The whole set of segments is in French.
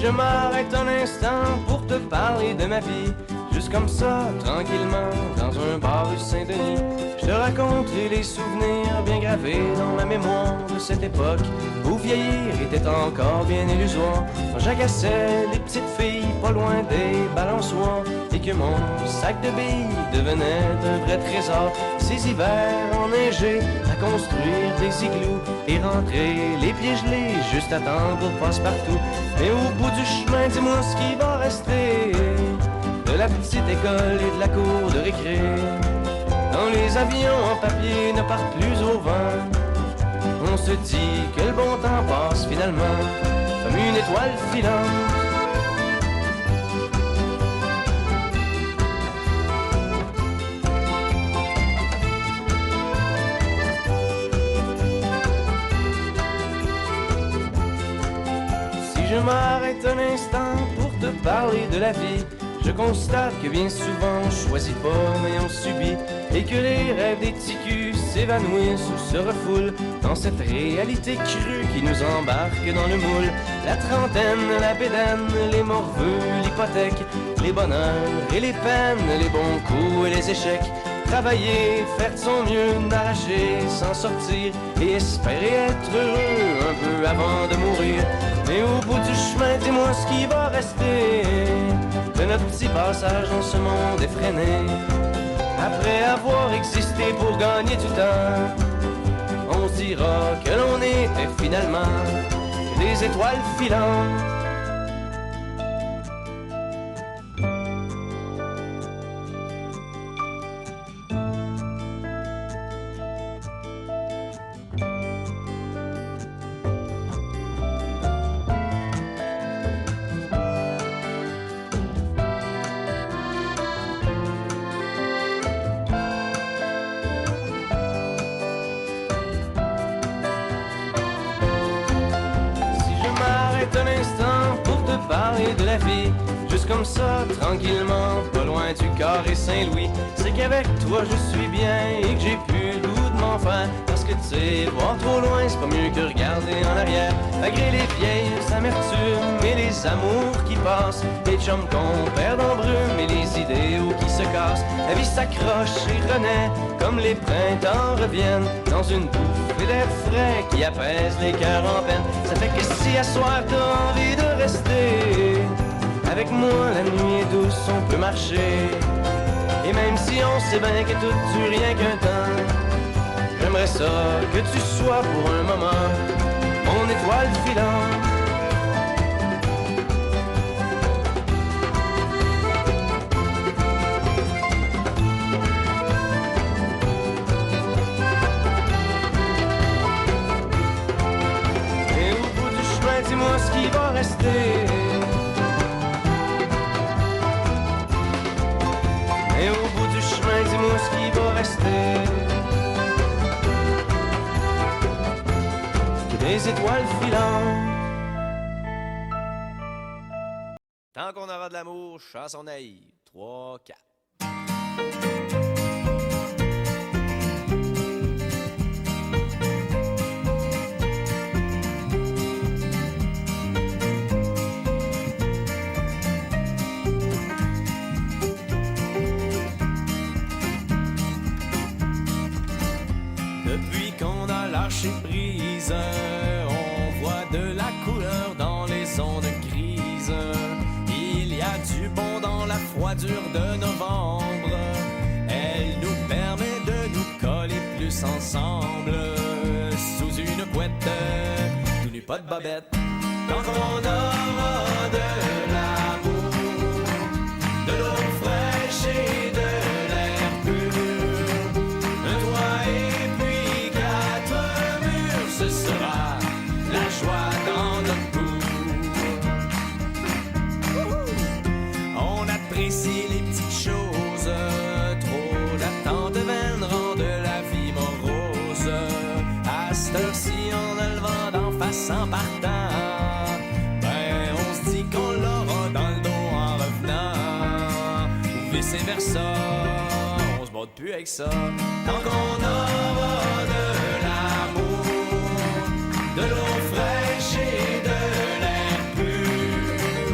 je m'arrête un instant pour te parler de ma vie, juste comme ça, tranquillement, dans un bar rue Saint-Denis, je te raconterai les souvenirs bien gravés dans ma mémoire de cette époque où vieillir était encore bien illusoire, quand j'agaçais les petites filles pas loin des balançoires et que mon sac de billes devenait un vrai trésor. Ces hivers enneigés à construire des igloos et rentrer les pieds gelés juste à temps pour passe-partout. Mais au bout du chemin, dis-moi ce qui va rester de la petite école et de la cour de récré. Quand les avions en papier ne partent plus au vent, on se dit que le bon temps passe finalement comme une étoile filante. Je m'arrête un instant pour te parler de la vie. Je constate que bien souvent on choisit pas mais on subit, et que les rêves des ticus s'évanouissent ou se refoulent dans cette réalité crue qui nous embarque dans le moule. La trentaine, la bédaine, les morveux, l'hypothèque, les bonheurs et les peines, les bons coups et les échecs. Travailler, faire de son mieux, n'arracher, s'en sortir et espérer être heureux un peu avant de mourir. Mais au bout du chemin, dis-moi ce qui va rester de notre petit passage dans ce monde effréné. Après avoir existé pour gagner du temps, on se dira que l'on était finalement que des étoiles filantes. De la vie, juste comme ça, tranquillement, pas loin du carré Saint-Louis. C'est qu'avec toi je suis bien et que j'ai plus le goût de m'en faire. Parce que tu sais, voir trop loin, c'est pas mieux que regarder en arrière. Malgré les vieilles amertumes et les amours qui passent, les chums qu'on perd en brume et les idéaux qui se cassent, la vie s'accroche et renaît comme les printemps reviennent dans une bouffée d'air frais qui apaise les cœurs en peine. Ça fait que si à soir t'as envie de rester avec moi, la nuit est douce, on peut marcher. Et même si on sait bien que tout dure rien qu'un temps, j'aimerais ça que tu sois pour un moment mon étoile filante. Et au bout du chemin, dis-moi ce qui va rester. Et au bout du chemin, dis-moi ce qui va rester. Des étoiles filantes. Tant qu'on aura de l'amour, chanson naïve. 3, 4. Depuis qu'on a lâché prise, on voit de la couleur dans les ondes grises. Il y a du bon dans la froidure de novembre. Elle nous permet de nous coller plus ensemble. Sous une couette, tout nu, pas de bobette. Tant qu'on aura de l'amour, de l'eau fraîche et de l'air pur, un toit et puis 4 murs, ce sera la joie dans notre cour. On apprécie les petites choses, trop d'attente vaine rend de la vie morose. À cette heure-ci, on a le vent d'en face en partant, ben on se dit qu'on l'aura dans le dos en revenant, ou vice versa, on se bat plus avec ça. Tant qu'on aura de l'amour, de l'eau fraîche et de l'air pur,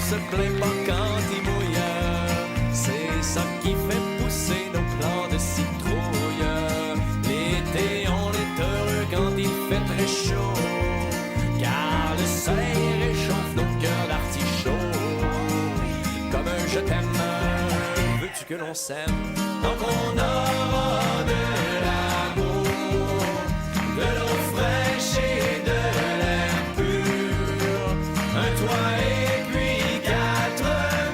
se plaint pas quand il mouille. C'est ça qui fait pousser nos plants de citrouille. L'été, on est heureux quand il fait très chaud, car le soleil réchauffe nos cœurs d'artichaut. Comme un je t'aime, veux-tu que l'on s'aime? Tant qu'on aura de l'amour, de l'eau fraîche et de l'air pur, un toit et puis 4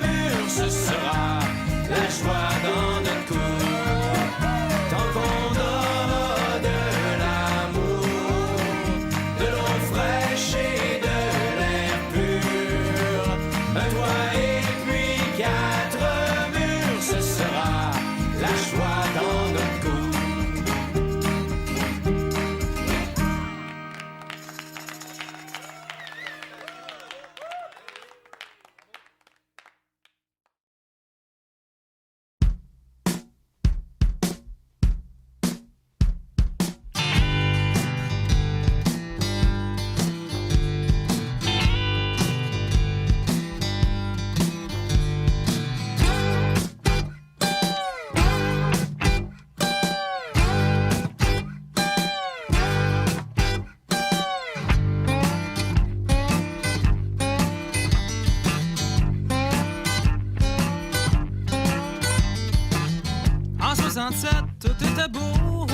murs, ce sera la joie dans notre cour. Tant qu'on aura de l'amour, de l'eau fraîche et de l'air pur, un toit et puis 4 murs, ce sera la joie dans notre cour. En 67, tout était beau.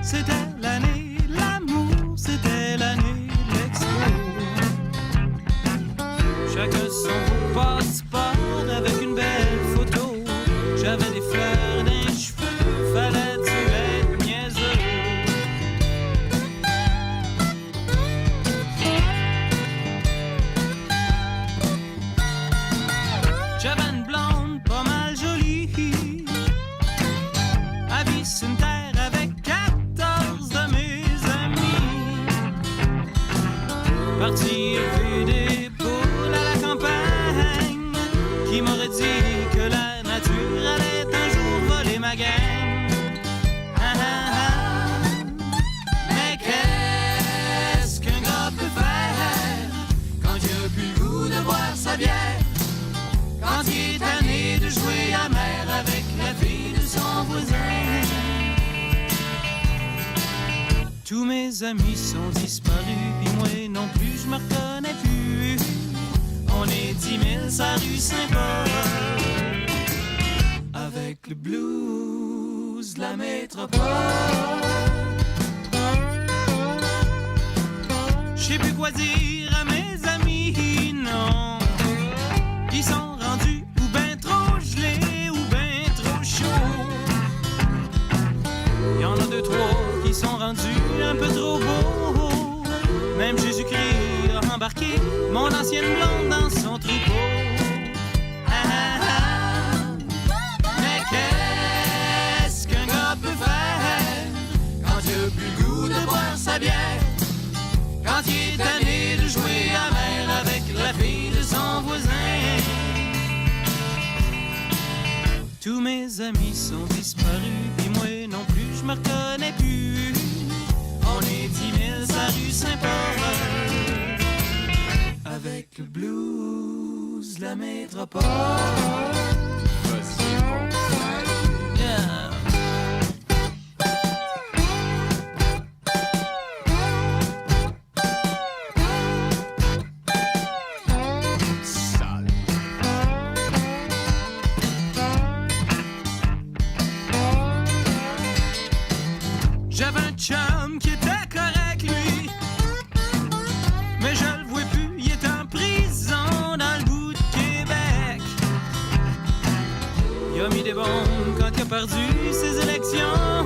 C'était l'année de l'amour, c'était l'année de l'expo. Chacun son passeport avec une belle photo. J'avais des fleurs dans les cheveux, fallait-tu être niaiseux? J'avais une blonde pas mal jolie, habillée sur une terre avec 14 de mes amis. Parti élever des poules à la campagne, qui m'aurait dit que la nature allait un jour voler ma gang. Ah, ah, ah. Mais qu'est-ce qu'un gars peut faire quand il a plus le goût de boire sa bière? Quand il est tanné de jouer à mer avec la fille de son voisin. Tous mes amis sont disparus, puis moi non plus, je me reconnais plus. On est 10 000 sur la rue Saint-Paul, avec le blues de la métropole. Je sais plus quoi dire à mes amis, non. Ils sont rendus ou ben trop gelés ou ben trop chauds. Il y en a 2, 3 qui sont rendus un peu trop beaux. Même Jésus-Christ a embarqué mon ancienne blonde dans son troupeau. Ah, ah, ah. Mais qu'est-ce qu'un gars peut faire quand il a plus le goût de boire sa bière? Quand il est tanné de jouer à mer avec la fille de son voisin. Tous mes amis sont disparus, puis moi non plus, je me reconnais plus. On est 10 000 sur la rue Saint-Paul, avec le blues de la métropole. Yeah. J'avais un chum qui était correct, lui, mais je le vois plus, il est en prison dans le bout de Québec. Il a mis des bombes quand il a perdu ses élections.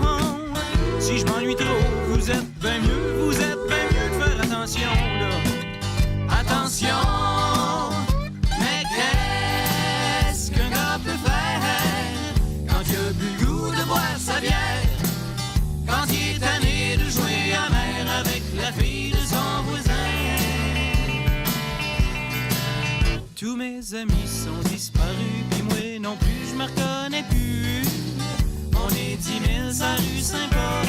Si je m'ennuie trop, vous êtes bien mieux de faire attention, là. Attention, mais qu'est-ce qu'un gars peut faire quand il a plus le goût de boire sa bière? Quand il est tanné de jouer à mer avec la fille de son voisin. Tous mes amis sont disparus, puis moi non plus, je me reconnais plus. On est 10 000 sur la rue Saint-Paul,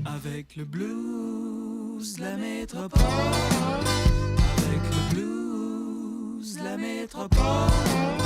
avec le blues de la métropole, avec métropole.